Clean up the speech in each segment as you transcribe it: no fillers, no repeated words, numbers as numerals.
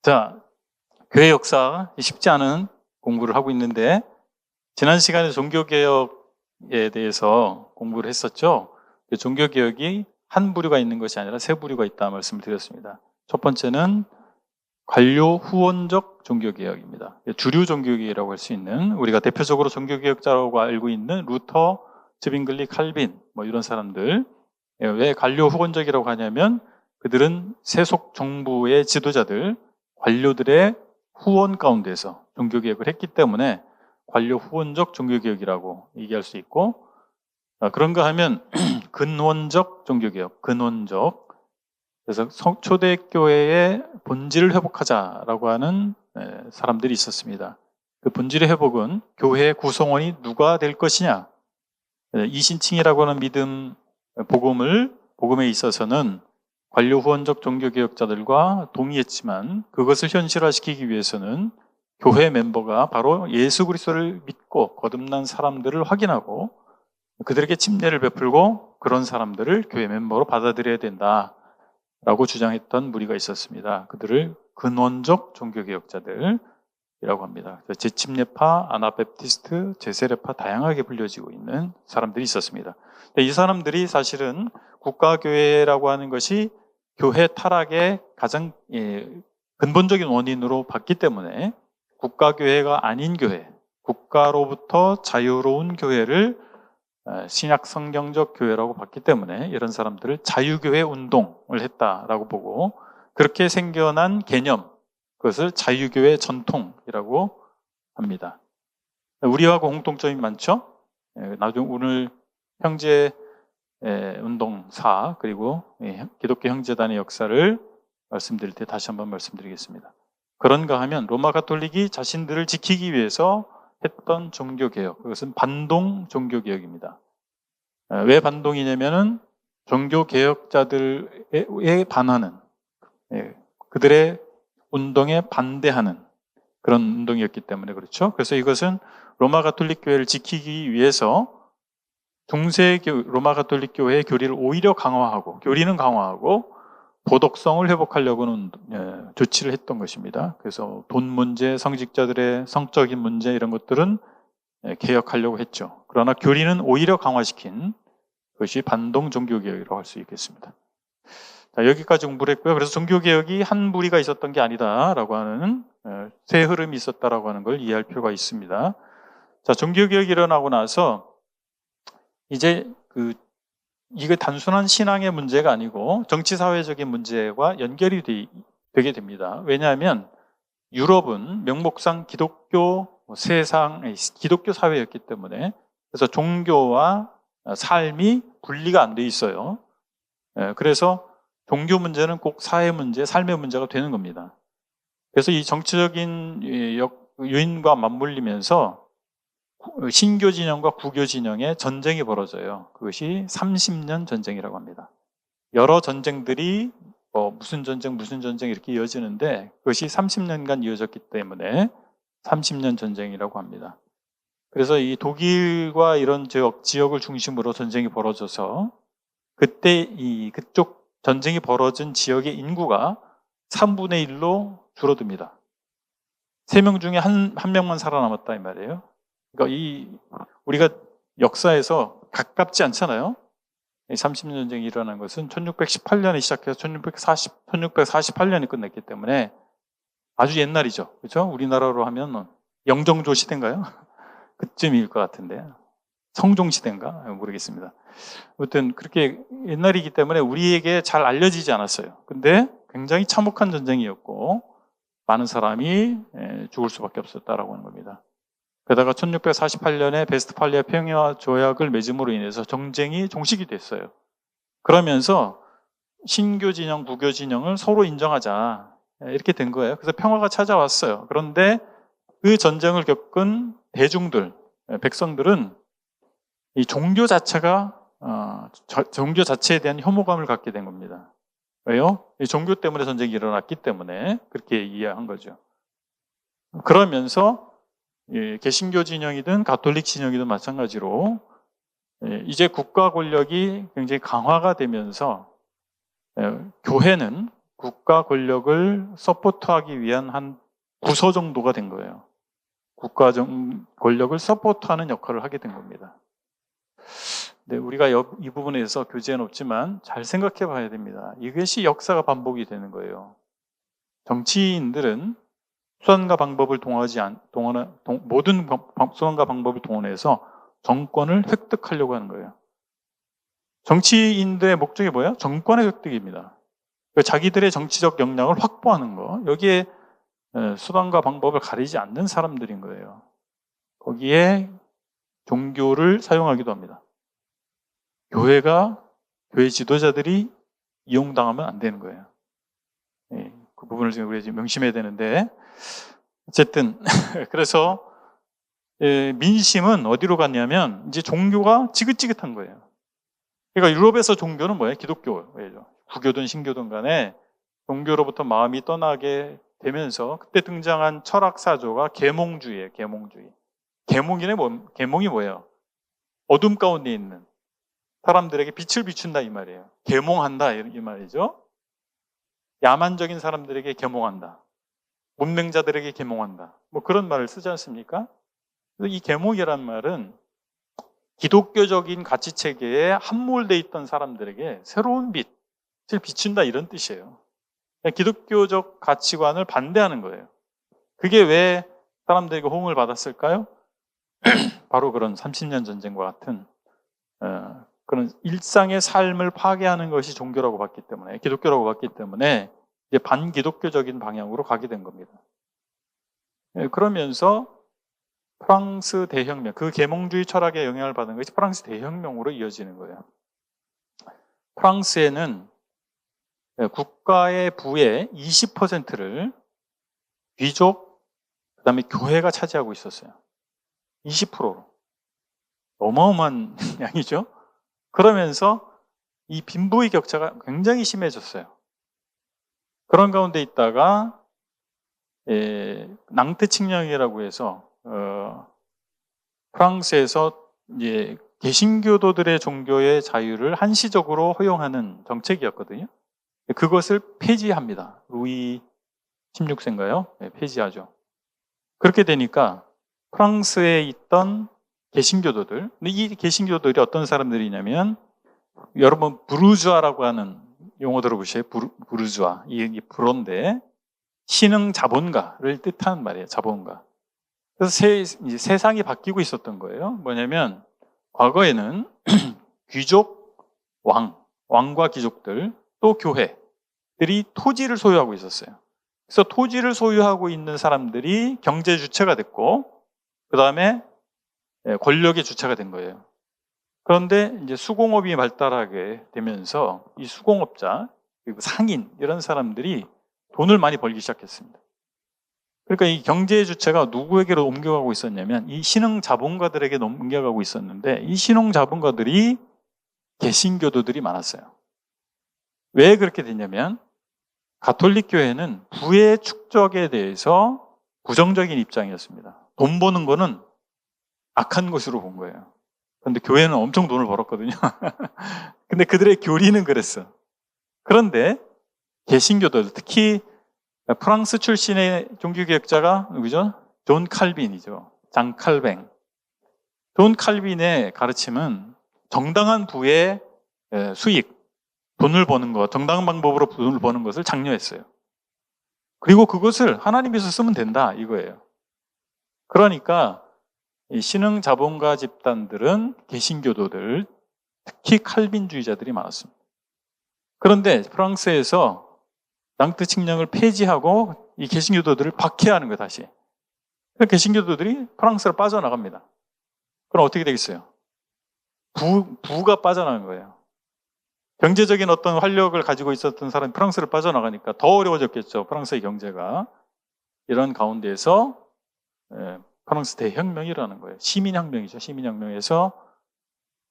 자, 교회 역사 쉽지 않은 공부를 하고 있는데 지난 시간에 종교개혁에 대해서 공부를 했었죠. 종교개혁이 한 부류가 있는 것이 아니라 세 부류가 있다 말씀을 드렸습니다. 첫 번째는 관료 후원적 종교개혁입니다. 주류 종교개혁이라고 할 수 있는, 우리가 대표적으로 종교개혁자라고 알고 있는 루터, 즈빙글리, 칼빈 이런 사람들. 왜 관료 후원적이라고 하냐면 그들은 세속 정부의 지도자들, 관료들의 후원 가운데서 종교개혁을 했기 때문에 관료 후원적 종교개혁이라고 얘기할 수 있고, 그런가 하면 근원적 종교개혁, 근원적. 그래서 초대교회의 본질을 회복하자라고 하는 사람들이 있었습니다. 그 본질의 회복은 교회의 구성원이 누가 될 것이냐. 이신칭이라고 하는 믿음, 복음에 있어서는 관료 후원적 종교개혁자들과 동의했지만 그것을 현실화시키기 위해서는 교회 멤버가 바로 예수 그리스도를 믿고 거듭난 사람들을 확인하고 그들에게 침례를 베풀고 그런 사람들을 교회 멤버로 받아들여야 된다라고 주장했던 무리가 있었습니다. 그들을 근원적 종교개혁자들이라고 합니다. 재침례파, 아나베프티스트, 제세례파 다양하게 불려지고 있는 사람들이 있었습니다. 이 사람들이 사실은 국가교회라고 하는 것이 교회 타락의 가장 근본적인 원인으로 봤기 때문에 국가교회가 아닌 교회, 국가로부터 자유로운 교회를 신약 성경적 교회라고 봤기 때문에 이런 사람들을 자유교회 운동을 했다라고 보고, 그렇게 생겨난 개념, 그것을 자유교회 전통이라고 합니다. 우리와 공통점이 많죠? 나중에 오늘 형제 운동사 그리고 기독교 형제단의 역사를 말씀드릴 때 다시 한번 말씀드리겠습니다. 그런가 하면 로마 가톨릭이 자신들을 지키기 위해서 했던 종교개혁, 그것은 반동 종교개혁입니다. 왜 반동이냐면은 종교개혁자들에 반하는, 그들의 운동에 반대하는 그런 운동이었기 때문에 그렇죠. 그래서 이것은 로마 가톨릭 교회를 지키기 위해서 로마 가톨릭 교회의 교리를 오히려 강화하고, 교리는 강화하고 도덕성을 회복하려고는 조치를 했던 것입니다. 그래서 돈 문제, 성직자들의 성적인 문제 이런 것들은 개혁하려고 했죠. 그러나 교리는 오히려 강화시킨 것이 반동 종교개혁이라고 할 수 있겠습니다. 자, 여기까지 공부를 했고요. 그래서 종교개혁이 한 무리가 있었던 게 아니다라고 하는 세 흐름이 있었다라고 하는 걸 이해할 필요가 있습니다. 자, 종교개혁이 일어나고 나서 이제 이게 단순한 신앙의 문제가 아니고 정치사회적인 문제와 연결이 되게 됩니다. 왜냐하면 유럽은 명목상 기독교 기독교 사회였기 때문에, 그래서 종교와 삶이 분리가 안 돼 있어요. 그래서 종교 문제는 꼭 사회 문제, 삶의 문제가 되는 겁니다. 그래서 이 정치적인 요인과 맞물리면서 신교 진영과 구교 진영의 전쟁이 벌어져요. 그것이 30년 전쟁이라고 합니다. 여러 전쟁들이 무슨 전쟁 이렇게 이어지는데 그것이 30년간 이어졌기 때문에 30년 전쟁이라고 합니다. 그래서 이 독일과 이런 지역을 중심으로 전쟁이 벌어져서 그때 그쪽 전쟁이 벌어진 지역의 인구가 3분의 1로 줄어듭니다. 3명 중에 한 명만 살아남았다 이 말이에요. 그러니까 우리가 역사에서 가깝지 않잖아요. 30년 전쟁이 일어난 것은 1618년에 시작해서 1648년에 끝냈기 때문에 아주 옛날이죠. 그렇죠? 우리나라로 하면 영정조 시대인가요? 그쯤일 것 같은데. 성종 시대인가? 모르겠습니다. 아무튼 그렇게 옛날이기 때문에 우리에게 잘 알려지지 않았어요. 근데 굉장히 참혹한 전쟁이었고 많은 사람이 죽을 수밖에 없었다라고 하는 겁니다. 게다가 1648년에 베스트팔리아 평화 조약을 맺음으로 인해서 전쟁이 종식이 됐어요. 그러면서 신교 진영, 구교 진영을 서로 인정하자 이렇게 된 거예요. 그래서 평화가 찾아왔어요. 그런데 그 전쟁을 겪은 대중들, 백성들은 이 종교 자체가 종교 자체에 대한 혐오감을 갖게 된 겁니다. 왜요? 이 종교 때문에 전쟁이 일어났기 때문에 그렇게 이해한 거죠. 그러면서 개신교 진영이든 가톨릭 진영이든 마찬가지로 이제 국가 권력이 굉장히 강화가 되면서 교회는 국가 권력을 서포트하기 위한 한 부서 정도가 된 거예요. 권력을 서포트하는 역할을 하게 된 겁니다. 네, 우리가 이 부분에서 교재는 없지만 잘 생각해 봐야 됩니다. 이것이 역사가 반복이 되는 거예요. 정치인들은 수단과 방법을 모든 수단과 방법을 동원해서 정권을 획득하려고 하는 거예요. 정치인들의 목적이 뭐예요? 정권의 획득입니다. 자기들의 정치적 역량을 확보하는 거. 여기에 수단과 방법을 가리지 않는 사람들인 거예요. 거기에 종교를 사용하기도 합니다. 교회 지도자들이 이용당하면 안 되는 거예요. 그 부분을 지금 우리가 명심해야 되는데, 어쨌든 그래서 민심은 어디로 갔냐면 이제 종교가 지긋지긋한 거예요. 그러니까 유럽에서 종교는 뭐예요? 기독교예요. 구교든 신교든 간에 종교로부터 마음이 떠나게 되면서 그때 등장한 철학 사조가 계몽주의예요. 계몽주의. 계몽이 뭐예요? 어둠 가운데 있는 사람들에게 빛을 비춘다 이 말이에요. 계몽한다 이 말이죠. 야만적인 사람들에게 계몽한다. 문맹자들에게 계몽한다. 뭐 그런 말을 쓰지 않습니까? 이 계몽이란 말은 기독교적인 가치체계에 함몰되어 있던 사람들에게 새로운 빛을 비춘다 이런 뜻이에요. 기독교적 가치관을 반대하는 거예요. 그게 왜 사람들에게 호응을 받았을까요? 바로 그런 30년 전쟁과 같은 그런 일상의 삶을 파괴하는 것이 종교라고 봤기 때문에, 기독교라고 봤기 때문에 이제 반기독교적인 방향으로 가게 된 겁니다. 그러면서 프랑스 대혁명, 그 계몽주의 철학에 영향을 받은 것이 프랑스 대혁명으로 이어지는 거예요. 프랑스에는 국가의 부의 20%를 귀족, 그 다음에 교회가 차지하고 있었어요. 20%로. 어마어마한 양이죠. 그러면서 이 빈부의 격차가 굉장히 심해졌어요. 그런 가운데 있다가 낭트칙령이라고 해서 프랑스에서 이제 개신교도들의 종교의 자유를 한시적으로 허용하는 정책이었거든요. 그것을 폐지합니다. 루이 16세인가요? 네, 폐지하죠. 그렇게 되니까 프랑스에 있던 개신교도들, 근데 이 개신교도들이 어떤 사람들이냐면, 여러분 부르주아라고 하는 용어 들어보세요. 부르주아. 이 불어인데 신흥 자본가를 뜻하는 말이에요. 자본가. 그래서 이제 세상이 바뀌고 있었던 거예요. 뭐냐면 과거에는 귀족, 왕과 귀족들, 또 교회들이 토지를 소유하고 있었어요. 그래서 토지를 소유하고 있는 사람들이 경제 주체가 됐고, 그 다음에 권력의 주체가 된 거예요. 그런데 이제 수공업이 발달하게 되면서 이 수공업자, 그리고 상인, 이런 사람들이 돈을 많이 벌기 시작했습니다. 그러니까 이 경제의 주체가 누구에게로 옮겨가고 있었냐면 이 신흥 자본가들에게 옮겨가고 있었는데, 이 신흥 자본가들이 개신교도들이 많았어요. 왜 그렇게 됐냐면 가톨릭 교회는 부의 축적에 대해서 부정적인 입장이었습니다. 돈 버는 거는 악한 것으로 본 거예요. 그런데 교회는 엄청 돈을 벌었거든요. 근데 그들의 교리는 그랬어. 그런데 개신교도들, 특히 프랑스 출신의 종교개혁자가 누구죠? 존 칼빈이죠. 장 칼뱅. 존 칼빈의 가르침은 정당한 부의 수익, 돈을 버는 것, 정당한 방법으로 돈을 버는 것을 장려했어요. 그리고 그것을 하나님께서 쓰면 된다 이거예요. 그러니까 이 신흥 자본가 집단들은 개신교도들, 특히 칼빈주의자들이 많았습니다. 그런데 프랑스에서 낭트칙령을 폐지하고 이 개신교도들을 박해하는 거예요, 다시. 그래서 개신교도들이 프랑스로 빠져나갑니다. 그럼 어떻게 되겠어요? 부가 빠져나간 거예요. 경제적인 어떤 활력을 가지고 있었던 사람이 프랑스를 빠져나가니까 더 어려워졌겠죠, 프랑스의 경제가. 이런 가운데에서 프랑스 대혁명이 일어나는 거예요. 시민혁명이죠. 시민혁명에서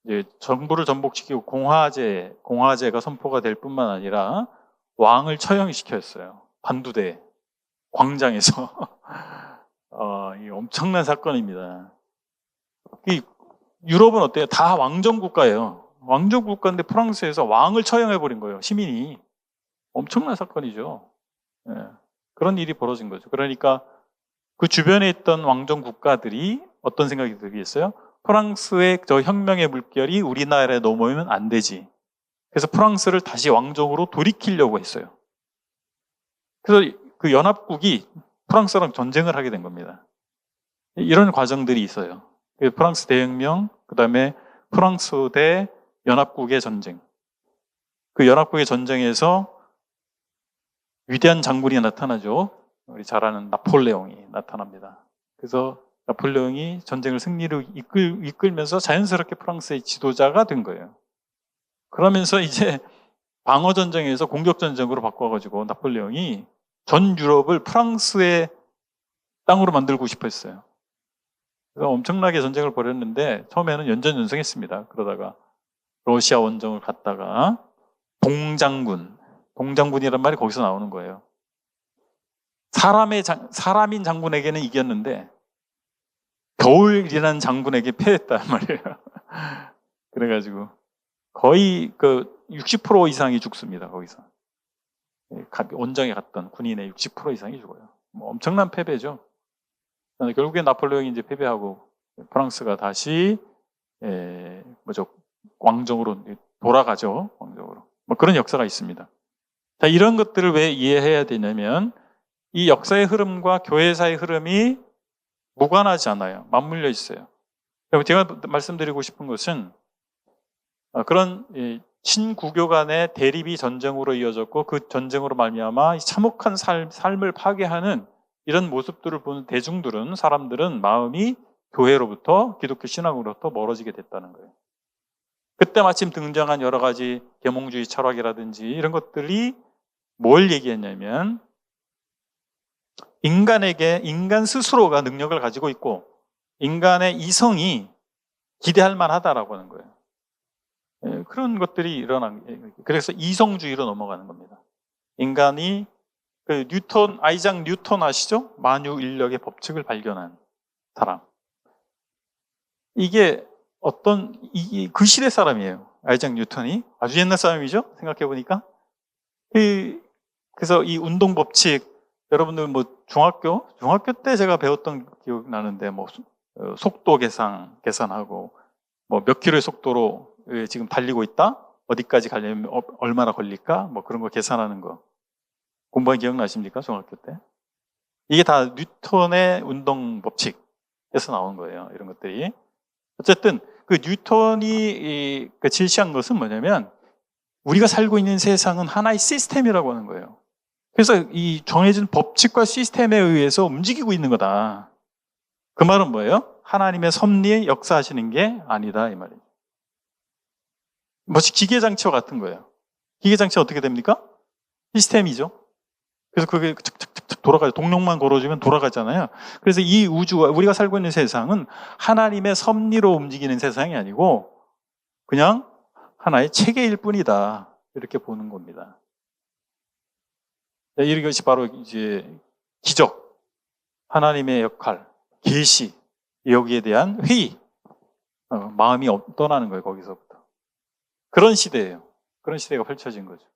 이제 정부를 전복시키고 공화제가 선포가 될 뿐만 아니라 왕을 처형시켰어요. 반두대 광장에서. 이 엄청난 사건입니다. 유럽은 어때요? 다 왕정 국가예요. 왕정 국가인데 프랑스에서 왕을 처형해버린 거예요, 시민이. 엄청난 사건이죠. 예. 그런 일이 벌어진 거죠. 그러니까 그 주변에 있던 왕정 국가들이 어떤 생각이 들겠어요? 프랑스의 저 혁명의 물결이 우리나라에 넘어오면 안 되지. 그래서 프랑스를 다시 왕정으로 돌이키려고 했어요. 그래서 그 연합국이 프랑스랑 전쟁을 하게 된 겁니다. 이런 과정들이 있어요. 프랑스 대혁명, 그 다음에 프랑스 대 연합국의 전쟁. 그 연합국의 전쟁에서 위대한 장군이 나타나죠. 우리 잘 아는 나폴레옹이 나타납니다. 그래서 나폴레옹이 전쟁을 승리로 이끌면서 자연스럽게 프랑스의 지도자가 된 거예요. 그러면서 이제 방어전쟁에서 공격전쟁으로 바꿔가지고 나폴레옹이 전 유럽을 프랑스의 땅으로 만들고 싶어 했어요. 그래서 엄청나게 전쟁을 벌였는데 처음에는 연전연승했습니다. 그러다가 러시아 원정을 갔다가 동장군이란 말이 거기서 나오는 거예요. 사람인 장군에게는 이겼는데 겨울이라는 장군에게 패했단 말이에요. 그래가지고 거의 그 60% 이상이 죽습니다. 거기서 원정에 갔던 군인의 60% 이상이 죽어요. 뭐 엄청난 패배죠. 결국에 나폴레옹이 이제 패배하고 프랑스가 다시 왕정으로 돌아가죠. 왕정으로. 뭐 그런 역사가 있습니다. 자, 이런 것들을 왜 이해해야 되냐면 이 역사의 흐름과 교회사의 흐름이 무관하지 않아요. 맞물려 있어요. 제가 말씀드리고 싶은 것은 그런 신구교 간의 대립이 전쟁으로 이어졌고 그 전쟁으로 말미암아 참혹한 삶을 파괴하는 이런 모습들을 보는 대중들은, 사람들은 마음이 교회로부터, 기독교 신앙으로부터 멀어지게 됐다는 거예요. 그때 마침 등장한 여러 가지 계몽주의 철학이라든지 이런 것들이 뭘 얘기했냐면 인간 스스로가 능력을 가지고 있고 인간의 이성이 기대할 만하다라고 하는 거예요. 그런 것들이 일어난, 그래서 이성주의로 넘어가는 겁니다. 인간이 아이작 뉴턴 아시죠? 만유 인력의 법칙을 발견한 사람. 이게 그 시대 사람이에요. 아이작 뉴턴이. 아주 옛날 사람이죠? 생각해보니까. 그래서 이 운동 법칙, 여러분들 뭐 중학교 때 제가 배웠던 기억 나는데 뭐 속도 계산하고 뭐 몇 킬로의 속도로 지금 달리고 있다? 어디까지 가려면 얼마나 걸릴까? 뭐 그런 거 계산하는 거. 공부한 기억 나십니까? 중학교 때? 이게 다 뉴턴의 운동 법칙에서 나온 거예요. 이런 것들이. 어쨌든 그 뉴턴이 제시한 것은 뭐냐면 우리가 살고 있는 세상은 하나의 시스템이라고 하는 거예요. 그래서 이 정해진 법칙과 시스템에 의해서 움직이고 있는 거다. 그 말은 뭐예요? 하나님의 섭리에 역사하시는 게 아니다 이 말이에요. 마치 기계장치와 같은 거예요. 기계장치가 어떻게 됩니까? 시스템이죠. 그래서 그게 착착착착 돌아가요. 동력만 걸어주면 돌아가잖아요. 그래서 이 우주가, 우리가 살고 있는 세상은 하나님의 섭리로 움직이는 세상이 아니고 그냥 하나의 체계일 뿐이다. 이렇게 보는 겁니다. 이것이 바로 이제 기적, 하나님의 역할, 계시, 여기에 대한 회의, 마음이 떠나는 거예요. 거기서부터. 그런 시대예요. 그런 시대가 펼쳐진 거죠.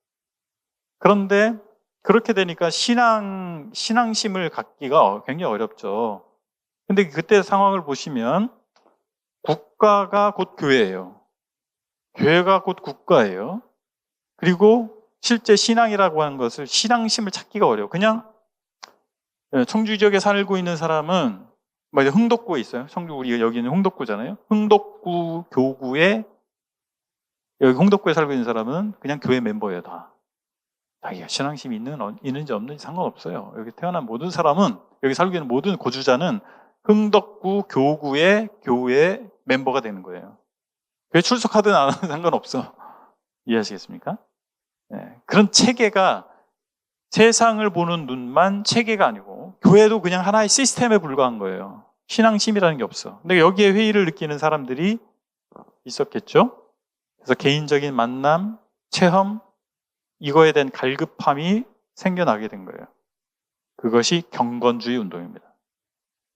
그런데 그렇게 되니까 신앙심을 갖기가 굉장히 어렵죠. 근데 그때 상황을 보시면 국가가 곧 교회예요. 교회가 곧 국가예요. 그리고 실제 신앙이라고 하는 것을, 신앙심을 찾기가 어려워. 그냥 청주 지역에 살고 있는 사람은 흥덕구에 있어요. 청주, 우리 여기는 홍덕구잖아요. 흥덕구 교구에, 여기 홍덕구에 살고 있는 사람은 그냥 교회 멤버예요, 다. 자기가 신앙심이 있는지 없는지 상관없어요. 여기 태어난 모든 사람은, 여기 살고 있는 모든 거주자는 흥덕구 교구의 교회 멤버가 되는 거예요. 교회 출석하든 안 하든 상관없어. 이해하시겠습니까? 네. 그런 체계가, 세상을 보는 눈만 체계가 아니고 교회도 그냥 하나의 시스템에 불과한 거예요. 신앙심이라는 게 없어. 근데 여기에 회의를 느끼는 사람들이 있었겠죠. 그래서 개인적인 만남, 체험, 이거에 대한 갈급함이 생겨나게 된 거예요. 그것이 경건주의 운동입니다.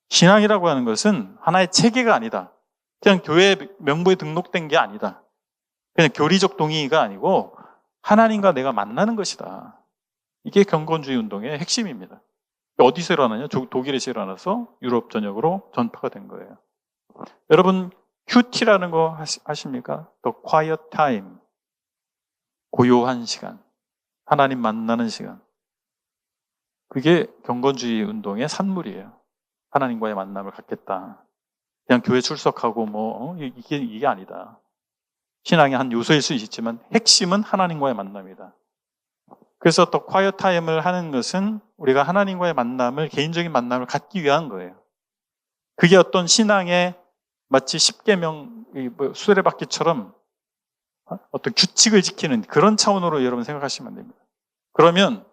신앙이라고 하는 것은 하나의 체계가 아니다. 그냥 교회 명부에 등록된 게 아니다. 그냥 교리적 동의가 아니고 하나님과 내가 만나는 것이다. 이게 경건주의 운동의 핵심입니다. 어디서 일어나냐? 독일에서 일어나서 유럽 전역으로 전파가 된 거예요. 여러분 QT라는 거 아십니까? The Quiet Time, 고요한 시간, 하나님 만나는 시간. 그게 경건주의 운동의 산물이에요. 하나님과의 만남을 갖겠다. 그냥 교회 출석하고 이게 아니다. 신앙의 한 요소일 수 있지만 핵심은 하나님과의 만남이다. 그래서 또 quiet time을 하는 것은 우리가 하나님과의 만남을, 개인적인 만남을 갖기 위한 거예요. 그게 어떤 신앙의 마치 10계명 수레바퀴처럼 어떤 규칙을 지키는 그런 차원으로 여러분 생각하시면 안 됩니다. 그러면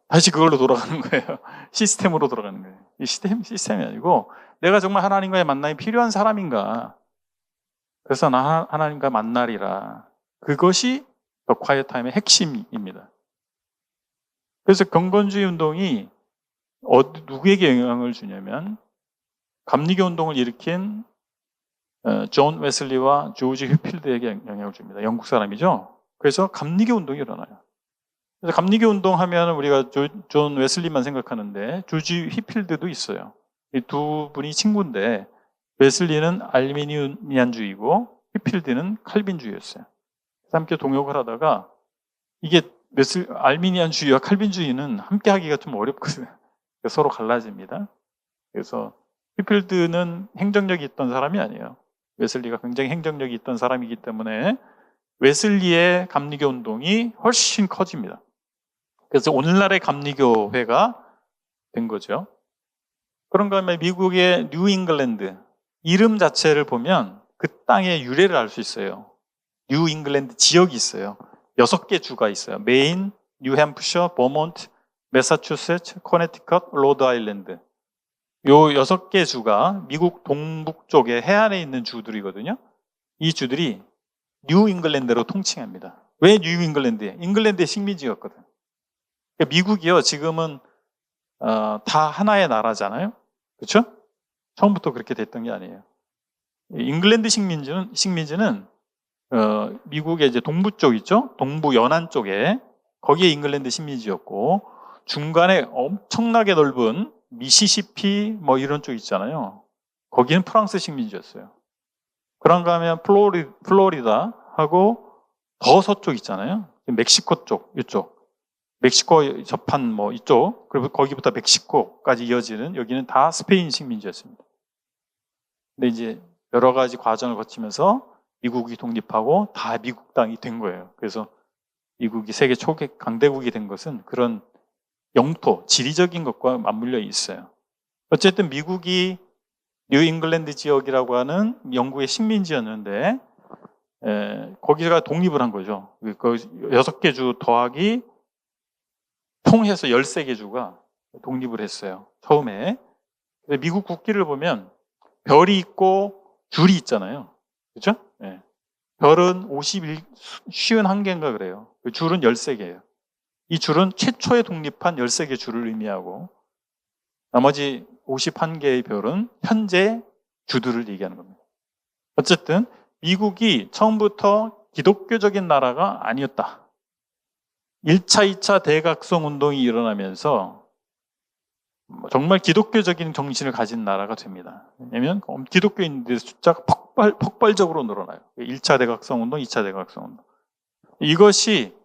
다시 그걸로 돌아가는 거예요. 시스템으로 돌아가는 거예요. 이 시스템이 아니고 내가 정말 하나님과의 만남이 필요한 사람인가. 그래서 나 하나님과 만나리라. 그것이 더 quiet time의 핵심입니다. 그래서 경건주의 운동이 누구에게 영향을 주냐면 감리교 운동을 일으킨 존 웨슬리와 조지 휘필드에게 영향을 줍니다. 영국 사람이죠. 그래서 감리교 운동이 일어나요. 그래서 감리교 운동 하면 우리가 존 웨슬리만 생각하는데 조지 휘필드도 있어요. 이 두 분이 친구인데 웨슬리는 알미니안주의고 휘필드는 칼빈주의였어요. 함께 동역을 하다가 이게 알미니안주의와 칼빈주의는 함께 하기가 좀 어렵거든요. 서로 갈라집니다. 그래서 휘필드는 행정력이 있던 사람이 아니에요. 웨슬리가 굉장히 행정력이 있던 사람이기 때문에 웨슬리의 감리교 운동이 훨씬 커집니다. 그래서 오늘날의 감리교회가 된 거죠. 그런가 하면 미국의 뉴잉글랜드 이름 자체를 보면 그 땅의 유래를 알 수 있어요. 뉴잉글랜드 지역이 있어요. 6개 주가 있어요. 메인, 뉴햄프셔, 버몬트, 매사추세츠, 코네티컷, 로드아일랜드. 요 6개 주가 미국 동북 쪽에 해안에 있는 주들이거든요. 이 주들이 뉴잉글랜드로 통칭합니다. 왜 뉴잉글랜드에? 잉글랜드의 식민지였거든. 그러니까 미국이요, 지금은 다 하나의 나라잖아요. 그렇죠? 처음부터 그렇게 됐던 게 아니에요. 잉글랜드 식민지는 미국의 이제 동부 쪽 있죠? 동부 연안 쪽에 거기에 잉글랜드 식민지였고 중간에 엄청나게 넓은 미시시피 이런 쪽 있잖아요. 거기는 프랑스 식민지였어요. 그런가 하면 플로리다하고 더 서쪽 있잖아요. 멕시코 쪽, 이쪽. 멕시코 접한 이쪽, 그리고 거기부터 멕시코까지 이어지는 여기는 다 스페인 식민지였습니다. 근데 이제 여러 가지 과정을 거치면서 미국이 독립하고 다 미국 땅이 된 거예요. 그래서 미국이 세계 초기 강대국이 된 것은 그런 영토, 지리적인 것과 맞물려 있어요. 어쨌든 미국이 뉴잉글랜드 지역이라고 하는 영국의 식민지였는데 거기가 독립을 한 거죠. 그 6개 주 더하기 통해서 13개 주가 독립을 했어요. 처음에. 미국 국기를 보면 별이 있고 줄이 있잖아요. 그렇죠? 네. 별은 51개인가 그래요. 그 줄은 13개예요. 이 줄은 최초에 독립한 13개 줄을 의미하고 나머지 51개의 별은 현재 주들을 얘기하는 겁니다. 어쨌든 미국이 처음부터 기독교적인 나라가 아니었다. 1차, 2차 대각성 운동이 일어나면서 정말 기독교적인 정신을 가진 나라가 됩니다. 왜냐하면 기독교인들의 숫자가 폭발적으로 늘어나요. 1차 대각성 운동, 2차 대각성 운동. 이것이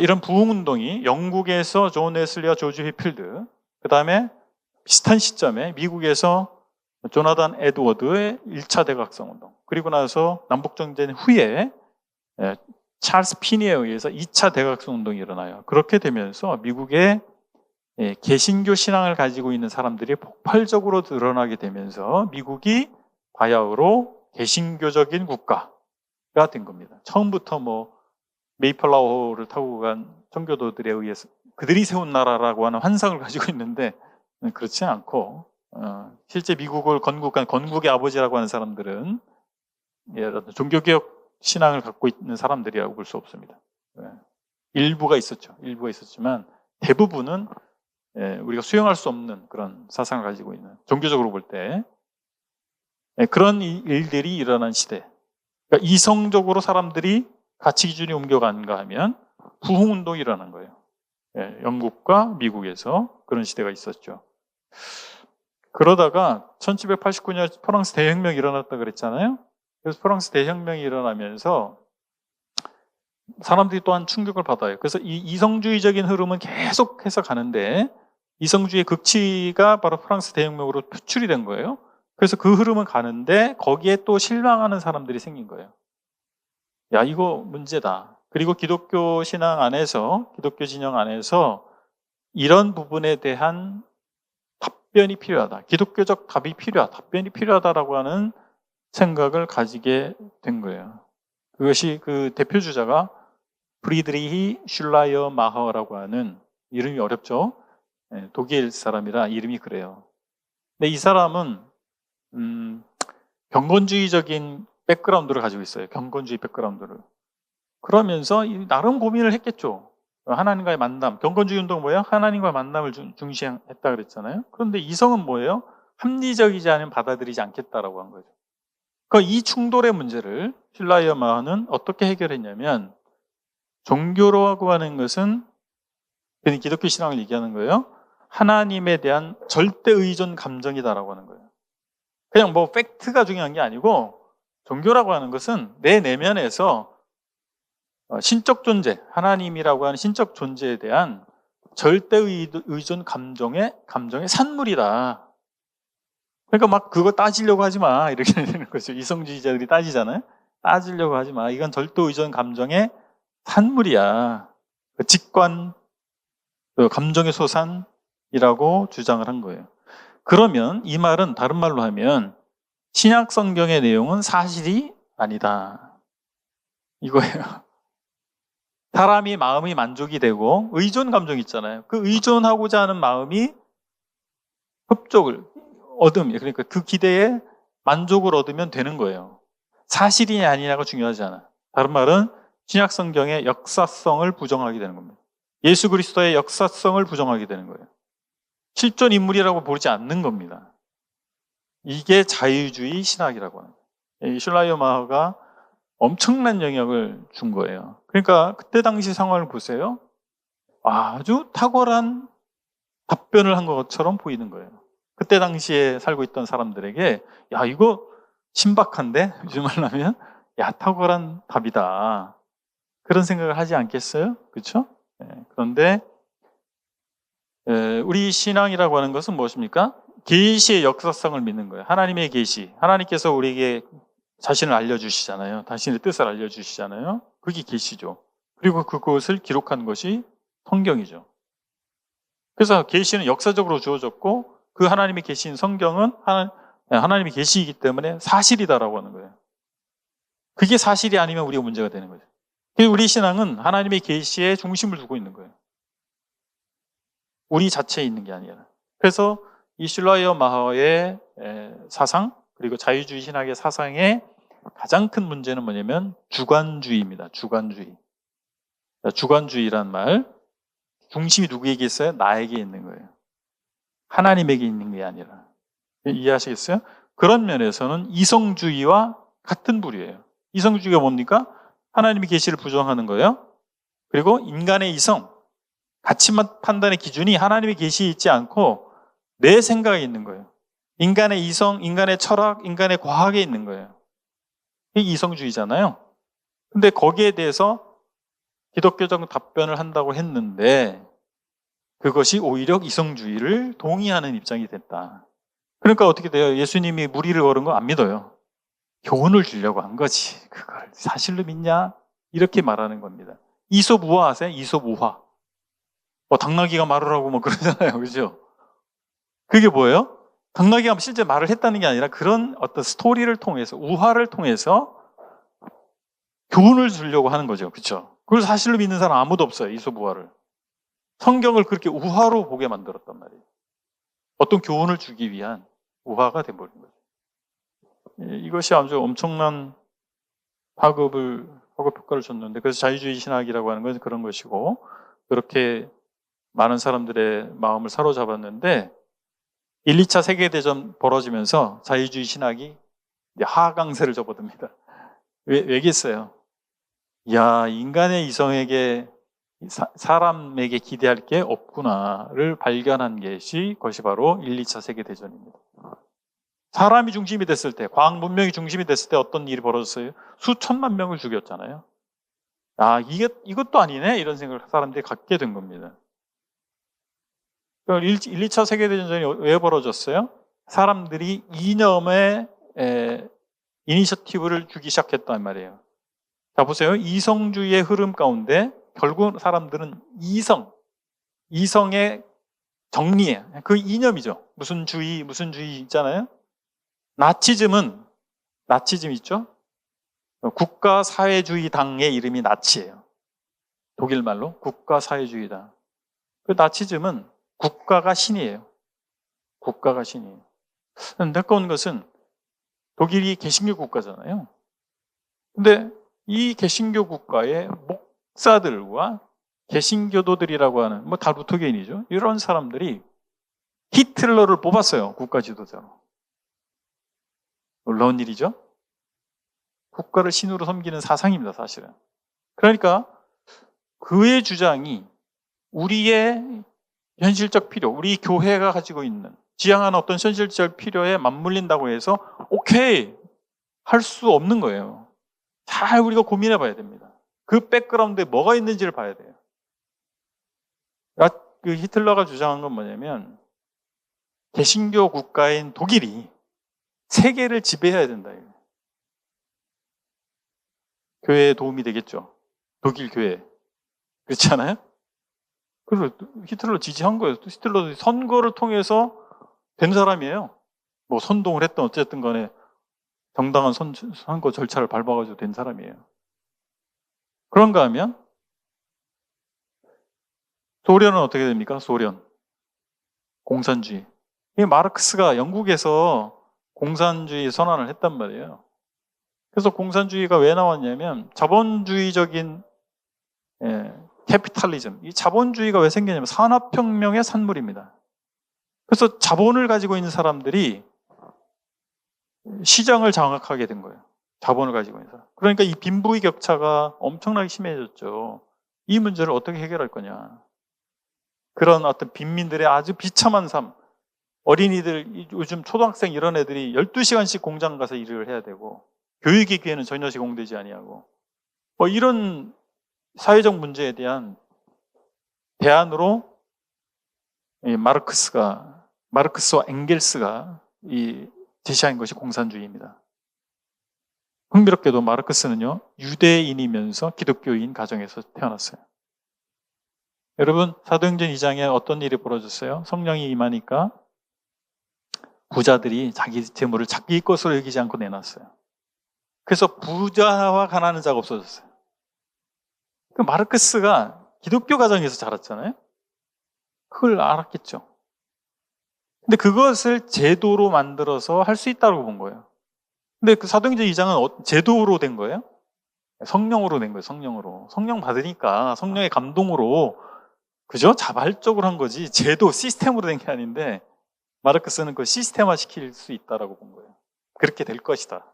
이런 부흥운동이 영국에서 존 웨슬리와 조지 휘필드, 그 다음에 비슷한 시점에 미국에서 조나단 에드워드의 1차 대각성 운동, 그리고 나서 남북정전 후에 찰스 피니에 의해서 2차 대각성 운동이 일어나요. 그렇게 되면서 미국의 개신교 신앙을 가지고 있는 사람들이 폭발적으로 드러나게 되면서 미국이 바야흐로 개신교적인 국가가 된 겁니다. 처음부터 메이플라워를 타고 간 청교도들에 의해서 그들이 세운 나라라고 하는 환상을 가지고 있는데 그렇지 않고 실제 미국을 건국한 건국의 아버지라고 하는 사람들은 종교개혁 신앙을 갖고 있는 사람들이라고 볼 수 없습니다. 일부가 있었죠. 일부가 있었지만 대부분은 우리가 수용할 수 없는 그런 사상을 가지고 있는, 종교적으로 볼 때 그런 일들이 일어난 시대. 그러니까 이성적으로 사람들이 가치 기준이 옮겨간가 하면 부흥운동이 일어난 거예요. 영국과 미국에서 그런 시대가 있었죠. 그러다가 1789년 프랑스 대혁명이 일어났다 그랬잖아요. 그래서 프랑스 대혁명이 일어나면서 사람들이 또한 충격을 받아요. 그래서 이 이성주의적인 흐름은 계속해서 가는데 이성주의 극치가 바로 프랑스 대혁명으로 표출이 된 거예요. 그래서 그 흐름은 가는데 거기에 또 실망하는 사람들이 생긴 거예요. 야, 이거 문제다. 그리고 기독교 신앙 안에서, 기독교 진영 안에서 이런 부분에 대한 답변이 필요하다. 기독교적 답이 필요하다. 답변이 필요하다라고 하는 생각을 가지게 된 거예요. 그것이 그 대표 주자가 프리드리히 슐라이어 마허라고 하는, 이름이 어렵죠? 독일 사람이라 이름이 그래요. 근데 이 사람은 경건주의적인 백그라운드를 가지고 있어요. 경건주의 백그라운드를. 그러면서 나름 고민을 했겠죠. 하나님과의 만남, 경건주의 운동은 뭐예요? 하나님과의 만남을 중시했다 그랬잖아요. 그런데 이성은 뭐예요? 합리적이지 않으면 받아들이지 않겠다라고 한 거죠. 그러니까 이 충돌의 문제를 슐라이어 마허는 어떻게 해결했냐면, 종교라고 하는 것은 그냥 기독교 신앙을 얘기하는 거예요. 하나님에 대한 절대 의존 감정이다라고 하는 거예요. 그냥 뭐 팩트가 중요한 게 아니고, 종교라고 하는 것은 내 내면에서 신적 존재, 하나님이라고 하는 신적 존재에 대한 절대 의존 감정의 산물이다. 그러니까 막 그거 따지려고 하지 마, 이렇게 되는 거죠. 이성주의자들이 따지잖아요. 따지려고 하지 마. 이건 절대 의존 감정의 산물이야. 직관, 감정의 소산이라고 주장을 한 거예요. 그러면 이 말은 다른 말로 하면 신약 성경의 내용은 사실이 아니다, 이거예요. 사람이 마음이 만족이 되고 의존 감정이 있잖아요. 그 의존하고자 하는 마음이 흡족을 그러니까 그 기대에 만족을 얻으면 되는 거예요. 사실이냐 아니냐가 중요하지 않아. 다른 말은 신약 성경의 역사성을 부정하게 되는 겁니다. 예수 그리스도의 역사성을 부정하게 되는 거예요. 실존 인물이라고 보지 않는 겁니다. 이게 자유주의 신학이라고 하는 거예요. 이 슐라이어 마허가 엄청난 영향을 준 거예요. 그러니까 그때 당시 상황을 보세요. 아주 탁월한 답변을 한 것처럼 보이는 거예요. 그때 당시에 살고 있던 사람들에게 야, 이거 신박한데? 요즘 말로 하면 야, 탁월한 답이다. 그런 생각을 하지 않겠어요? 그렇죠? 그런데 우리 신앙이라고 하는 것은 무엇입니까? 계시의 역사성을 믿는 거예요. 하나님의 계시. 하나님께서 우리에게 자신을 알려주시잖아요. 당신의 뜻을 알려주시잖아요. 그게 계시죠. 그리고 그것을 기록한 것이 성경이죠. 그래서 계시는 역사적으로 주어졌고 그 하나님의 계시인 성경은 하나님의 계시이기 때문에 사실이다라고 하는 거예요. 그게 사실이 아니면 우리가 문제가 되는 거죠. 우리 신앙은 하나님의 계시에 중심을 두고 있는 거예요. 우리 자체에 있는 게 아니라. 그래서 이 슐라이어 마허의 사상, 그리고 자유주의 신학의 사상의 가장 큰 문제는 뭐냐면 주관주의입니다. 주관주의. 주관주의란 말, 중심이 누구에게 있어요? 나에게 있는 거예요. 하나님에게 있는 게 아니라. 이해하시겠어요? 그런 면에서는 이성주의와 같은 부류예요. 이성주의가 뭡니까? 하나님의 계시를 부정하는 거예요. 그리고 인간의 이성, 가치 판단의 기준이 하나님의 계시에 있지 않고 내 생각에 있는 거예요. 인간의 이성, 인간의 철학, 인간의 과학에 있는 거예요. 이게 이성주의잖아요. 근데 거기에 대해서 기독교적 답변을 한다고 했는데 그것이 오히려 이성주의를 동의하는 입장이 됐다. 그러니까 어떻게 돼요? 예수님이 무리를 걸은 거 안 믿어요. 교훈을 주려고 한 거지. 그걸 사실로 믿냐? 이렇게 말하는 겁니다. 이솝우화 아세요? 이솝우화. 당나귀가 말을 하고 뭐 그러잖아요. 그죠? 그게 뭐예요? 당나귀가 실제 말을 했다는 게 아니라 그런 어떤 스토리를 통해서, 우화를 통해서 교훈을 주려고 하는 거죠. 그렇죠? 그걸 사실로 믿는 사람 아무도 없어요. 이솝우화를. 성경을 그렇게 우화로 보게 만들었단 말이에요. 어떤 교훈을 주기 위한 우화가 돼버린 거죠. 이것이 아주 엄청난 파급 효과를 줬는데, 그래서 자유주의 신학이라고 하는 것은 그런 것이고, 그렇게 많은 사람들의 마음을 사로잡았는데 1, 2차 세계대전 벌어지면서 자유주의 신학이 하강세를 접어듭니다. 왜겠어요? 야, 인간의 이성에게 사람에게 기대할 게 없구나를 발견한 것이 바로 1, 2차 세계대전입니다. 사람이 중심이 됐을 때, 과학 문명이 중심이 됐을 때 어떤 일이 벌어졌어요? 수천만 명을 죽였잖아요. 이것도 아니네? 이런 생각을 사람들이 갖게 된 겁니다. 1, 2차 세계대전이 왜 벌어졌어요? 사람들이 이념의 이니셔티브를 주기 시작했단 말이에요. 자, 보세요. 이성주의의 흐름 가운데 결국 사람들은 이성의 정리에, 그 이념이죠. 무슨 주의 있잖아요. 나치즘 있죠? 국가사회주의당의 이름이 나치예요. 독일 말로 국가사회주의당. 그 나치즘은 국가가 신이에요. 국가가 신이에요. 안타까운 것은 독일이 개신교 국가잖아요. 근데 이 개신교 국가의 목사들과 개신교도들이라고 하는 다루토개인이죠. 이런 사람들이 히틀러를 뽑았어요. 국가 지도자로. 놀라운 일이죠. 국가를 신으로 섬기는 사상입니다, 사실은. 그러니까 그의 주장이 우리의 현실적 필요, 우리 교회가 가지고 있는 지향하는 어떤 현실적 필요에 맞물린다고 해서 오케이 할 수 없는 거예요. 잘 우리가 고민해 봐야 됩니다. 그 백그라운드에 뭐가 있는지를 봐야 돼요. 그 히틀러가 주장한 건 뭐냐면 개신교 국가인 독일이 세계를 지배해야 된다. 교회에 도움이 되겠죠. 독일 교회. 그렇지 않아요? 그래서 히틀러 지지한 거예요. 히틀러도 선거를 통해서 된 사람이에요. 선동을 했던 어쨌든 간에 정당한 선거 절차를 밟아가지고 된 사람이에요. 그런가 하면 소련은 어떻게 됩니까? 소련. 공산주의. 이 마르크스가 영국에서 공산주의 선언을 했단 말이에요. 그래서 공산주의가 왜 나왔냐면 자본주의적인 캐피탈리즘. 이 자본주의가 왜 생기냐면 산업혁명의 산물입니다. 그래서 자본을 가지고 있는 사람들이 시장을 장악하게 된 거예요. 자본을 가지고 있는 사람. 그러니까 이 빈부의 격차가 엄청나게 심해졌죠. 이 문제를 어떻게 해결할 거냐. 그런 어떤 빈민들의 아주 비참한 삶. 어린이들, 요즘 초등학생 이런 애들이 12시간씩 공장 가서 일을 해야 되고 교육의 기회는 전혀 제공되지 아니하고 이런 사회적 문제에 대한 대안으로 마르크스와 엥겔스가 제시한 것이 공산주의입니다. 흥미롭게도 마르크스는요, 유대인이면서 기독교인 가정에서 태어났어요. 여러분, 사도행전 2장에 어떤 일이 벌어졌어요? 성령이 임하니까 부자들이 자기 재물을 자기 것으로 여기지 않고 내놨어요. 그래서 부자와 가난한 자가 없어졌어요. 그 마르크스가 기독교 가정에서 자랐잖아요. 그걸 알았겠죠. 근데 그것을 제도로 만들어서 할 수 있다고 본 거예요. 근데 그 사도행전 2장은 제도로 된 거예요? 성령으로 된 거예요, 성령으로. 성령 받으니까 성령의 감동으로, 그죠? 자발적으로 한 거지, 제도, 시스템으로 된 게 아닌데, 마르크스는 그걸 시스템화 시킬 수 있다라고 본 거예요. 그렇게 될 것이다.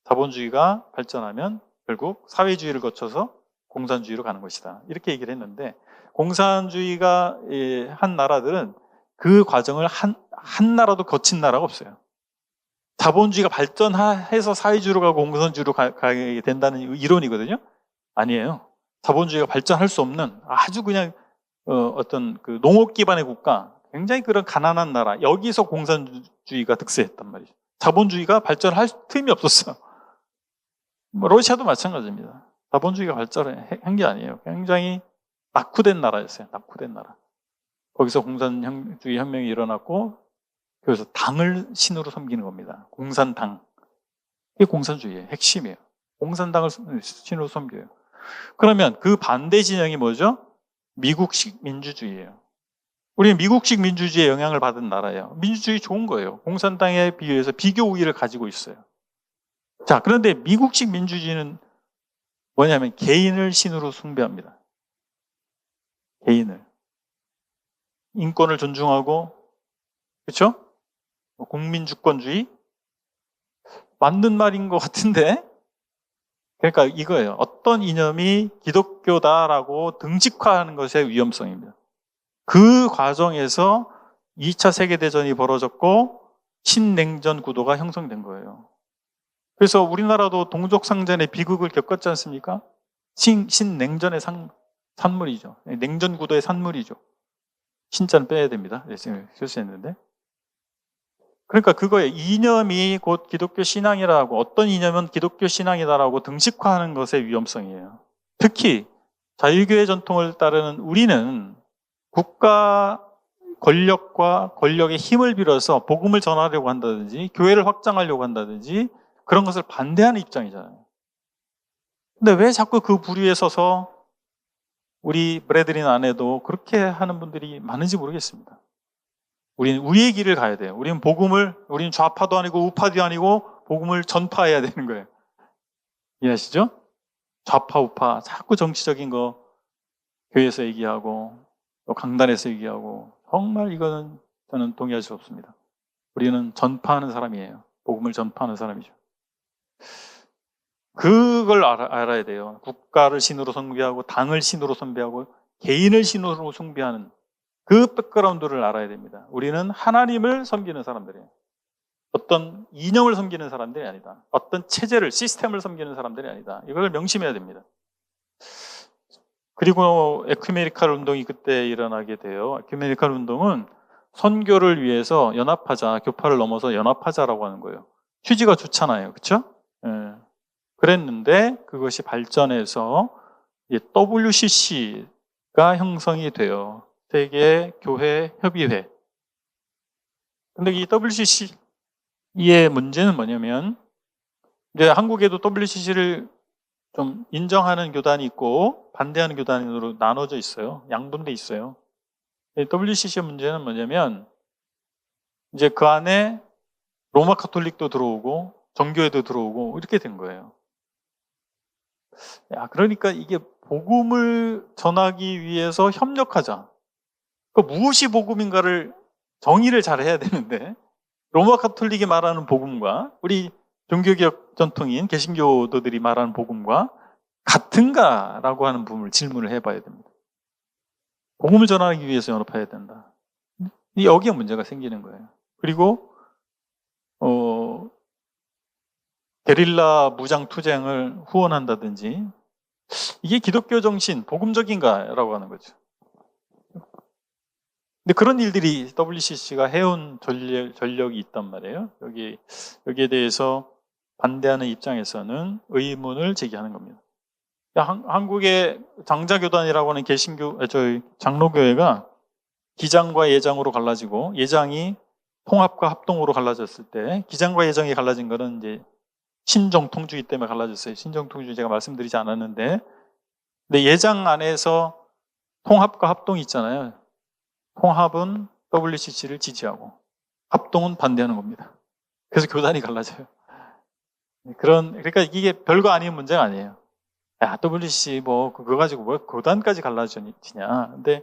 자본주의가 발전하면 결국 사회주의를 거쳐서 공산주의로 가는 것이다. 이렇게 얘기를 했는데, 공산주의가 한 나라들은 그 과정을 한 나라도 거친 나라가 없어요. 자본주의가 발전해서 사회주의로 가고 공산주의로 가게 된다는 이론이거든요. 아니에요. 자본주의가 발전할 수 없는 아주 그냥 어떤 그 농업 기반의 국가, 굉장히 그런 가난한 나라, 여기서 공산주의가 득세했단 말이죠. 자본주의가 발전할 틈이 없었어요. 러시아도 마찬가지입니다. 자본주의가 발전한 게 아니에요. 굉장히 낙후된 나라였어요. 낙후된 나라. 거기서 공산주의 혁명이 일어났고, 그래서 당을 신으로 섬기는 겁니다. 공산당. 이게 공산주의의 핵심이에요. 공산당을 신으로 섬겨요. 그러면 그 반대 진영이 뭐죠? 미국식 민주주의예요. 우리는 미국식 민주주의의 영향을 받은 나라예요. 민주주의 좋은 거예요. 공산당에 비해서 비교 우위를 가지고 있어요. 자, 그런데 미국식 민주주의는 뭐냐면 개인을 신으로 숭배합니다. 개인을. 인권을 존중하고, 그렇죠? 국민주권주의? 맞는 말인 것 같은데 그러니까 이거예요. 어떤 이념이 기독교다라고 등식화하는 것의 위험성입니다. 그 과정에서 2차 세계대전이 벌어졌고 신냉전 구도가 형성된 거예요. 그래서 우리나라도 동족상전의 비극을 겪었지 않습니까? 신냉전의 산물이죠. 냉전 구도의 산물이죠. 신자는 빼야 됩니다. 지금 실수했는데. 그러니까 그거에 이념이 곧 기독교 신앙이라고, 어떤 이념은 기독교 신앙이다라고 등식화하는 것의 위험성이에요. 특히 자유교회 전통을 따르는 우리는 국가 권력과 권력의 힘을 빌어서 복음을 전하려고 한다든지 교회를 확장하려고 한다든지 그런 것을 반대하는 입장이잖아요. 근데 왜 자꾸 그 부류에 서서 우리 브레드린 안에도 그렇게 하는 분들이 많은지 모르겠습니다. 우리는 우리의 길을 가야 돼요. 우리는 좌파도 아니고 우파도 아니고 복음을 전파해야 되는 거예요. 이해하시죠? 좌파, 우파, 자꾸 정치적인 거 교회에서 얘기하고 또 강단에서 얘기하고 정말 이거는 저는 동의할 수 없습니다. 우리는 전파하는 사람이에요. 복음을 전파하는 사람이죠. 그걸 알아야 돼요. 국가를 신으로 숭배하고 당을 신으로 숭배하고 개인을 신으로 숭배하는 그 백그라운드를 알아야 됩니다. 우리는 하나님을 섬기는 사람들이에요. 어떤 이념을 섬기는 사람들이 아니다. 어떤 체제를, 시스템을 섬기는 사람들이 아니다. 이걸 명심해야 됩니다. 그리고 에큐메니칼 운동이 그때 일어나게 돼요. 에큐메니칼 운동은 선교를 위해서 연합하자, 교파를 넘어서 연합하자라고 하는 거예요. 취지가 좋잖아요. 그렇죠? 예. 그랬는데 그것이 발전해서 WCC가 형성이 돼요. 세계 교회 협의회. 근데 이 WCC의 문제는 뭐냐면 이제 한국에도 WCC를 좀 인정하는 교단이 있고 반대하는 교단으로 나눠져 있어요. 양분돼 있어요. WCC의 문제는 뭐냐면 이제 그 안에 로마 카톨릭도 들어오고 정교회도 들어오고 이렇게 된 거예요. 야, 그러니까 이게 복음을 전하기 위해서 협력하자. 그 무엇이 복음인가를 정의를 잘 해야 되는데 로마 카톨릭이 말하는 복음과 우리 종교개혁 전통인 개신교도들이 말하는 복음과 같은가라고 하는 부분을 질문을 해봐야 됩니다. 복음을 전하기 위해서 연합해야 된다. 여기에 문제가 생기는 거예요. 그리고 게릴라 무장 투쟁을 후원한다든지 이게 기독교 정신, 복음적인가라고 하는 거죠. 근데 그런 일들이 WCC가 해온 전력이 있단 말이에요. 여기에 대해서 반대하는 입장에서는 의문을 제기하는 겁니다. 한국의 장자교단이라고 하는 장로교회가 기장과 예장으로 갈라지고 예장이 통합과 합동으로 갈라졌을 때 기장과 예장이 갈라진 거는 이제 신정통주의 때문에 갈라졌어요. 신정통주의 제가 말씀드리지 않았는데 근데 예장 안에서 통합과 합동이 있잖아요. 통합은 WCC를 지지하고 합동은 반대하는 겁니다. 그래서 교단이 갈라져요. 그러니까 이게 별거 아닌 문제가 아니에요. 야, WCC 그거 가지고 뭐 교단까지 갈라지냐. 근데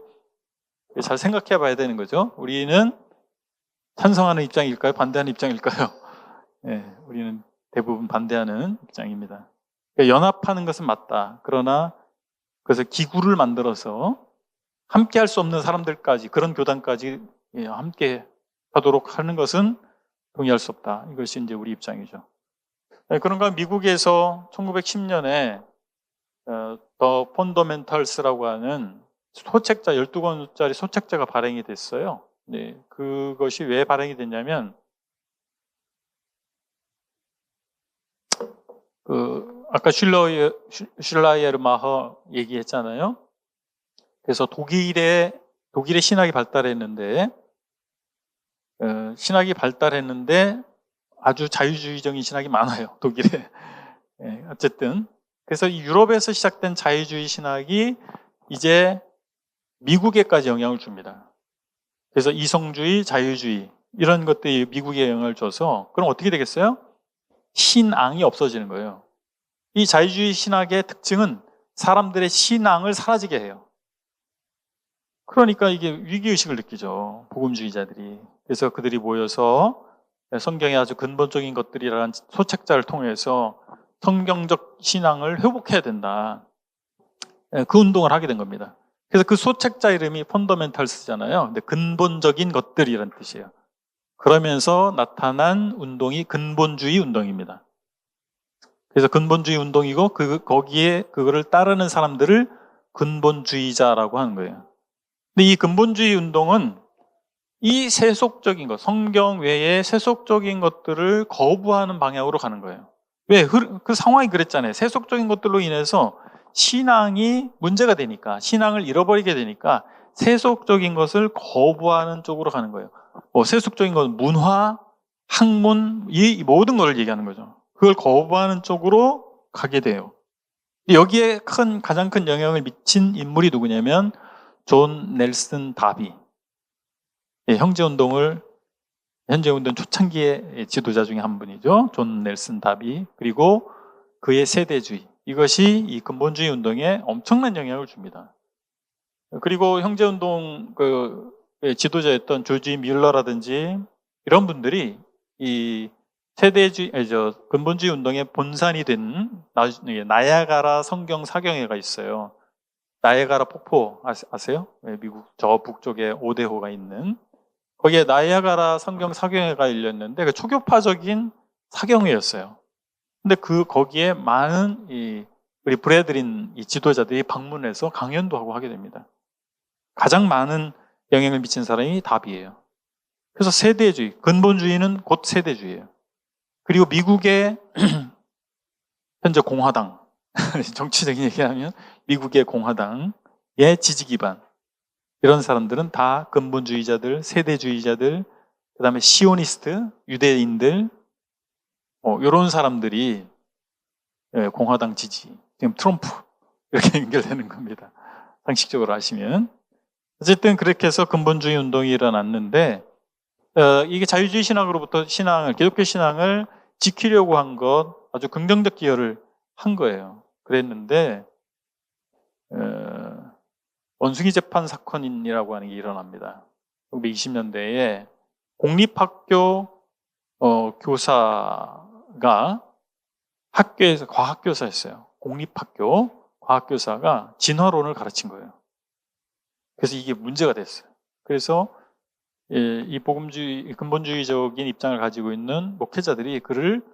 잘 생각해 봐야 되는 거죠. 우리는 찬성하는 입장일까요? 반대하는 입장일까요? 네, 우리는 대부분 반대하는 입장입니다. 그러니까 연합하는 것은 맞다. 그러나 그래서 기구를 만들어서 함께 할 수 없는 사람들까지, 그런 교단까지 함께 하도록 하는 것은 동의할 수 없다. 이것이 이제 우리 입장이죠. 그런가 미국에서 1910년에 더 펀더멘털스라고 하는 소책자, 12권짜리 소책자가 발행이 됐어요. 네, 그것이 왜 발행이 됐냐면 아까 슐라이에르마허 얘기했잖아요. 그래서 독일의 신학이 발달했는데 아주 자유주의적인 신학이 많아요. 독일에. 네, 어쨌든 그래서 이 유럽에서 시작된 자유주의 신학이 이제 미국에까지 영향을 줍니다. 그래서 이성주의, 자유주의 이런 것들이 미국에 영향을 줘서 그럼 어떻게 되겠어요? 신앙이 없어지는 거예요. 이 자유주의 신학의 특징은 사람들의 신앙을 사라지게 해요. 그러니까 이게 위기의식을 느끼죠. 복음주의자들이. 그래서 그들이 모여서 성경의 아주 근본적인 것들이라는 소책자를 통해서 성경적 신앙을 회복해야 된다. 그 운동을 하게 된 겁니다. 그래서 그 소책자 이름이 펀더멘탈스잖아요. 근데 근본적인 것들이란 뜻이에요. 그러면서 나타난 운동이 근본주의 운동입니다. 그래서 근본주의 운동이고 거기에 그거를 따르는 사람들을 근본주의자라고 하는 거예요. 근데 이 근본주의 운동은 이 세속적인 것, 성경 외에 세속적인 것들을 거부하는 방향으로 가는 거예요. 왜? 그 상황이 그랬잖아요. 세속적인 것들로 인해서 신앙이 문제가 되니까, 신앙을 잃어버리게 되니까 세속적인 것을 거부하는 쪽으로 가는 거예요. 세속적인 건 문화, 학문, 이 모든 것을 얘기하는 거죠. 그걸 거부하는 쪽으로 가게 돼요. 여기에 가장 큰 영향을 미친 인물이 누구냐면 존 넬슨 다비. 현재운동 초창기의 지도자 중에 한 분이죠. 존 넬슨 다비. 그리고 그의 세대주의. 이것이 이 근본주의 운동에 엄청난 영향을 줍니다. 그리고 형제운동 지도자였던 조지 뮬러라든지 이런 분들이 이 근본주의 운동의 본산이 된 나야가라 성경 사경회가 있어요. 나야가라 폭포 아세요? 미국 저 북쪽에 오데호가 있는 거기에 나야가라 성경 사경회가 열렸는데 그 초교파적인 사경회였어요. 근데 거기에 많은 우리 브래들인 이 지도자들이 방문해서 강연도 하고 하게 됩니다. 가장 많은 영향을 미친 사람이 다비예요. 그래서 세대주의, 근본주의는 곧 세대주의예요. 그리고 미국의 현재 공화당, 정치적인 얘기하면 미국의 공화당의 지지 기반, 이런 사람들은 다 근본주의자들, 세대주의자들, 그 다음에 시오니스트, 유대인들, 이런 사람들이 공화당 지지, 지금 트럼프 이렇게 연결되는 겁니다. 상식적으로 하시면. 어쨌든 그렇게 해서 근본주의 운동이 일어났는데 이게 자유주의 신앙으로부터 기독교 신앙을 지키려고 한 것 아주 긍정적 기여를 한 거예요. 그랬는데 원숭이 재판 사건이라고 하는 게 일어납니다. 1920년대에 공립학교 교사가 학교에서 과학교사였어요. 공립학교 과학교사가 진화론을 가르친 거예요. 그래서 이게 문제가 됐어요. 그래서 이 근본주의적인 입장을 가지고 있는 목회자들이 그를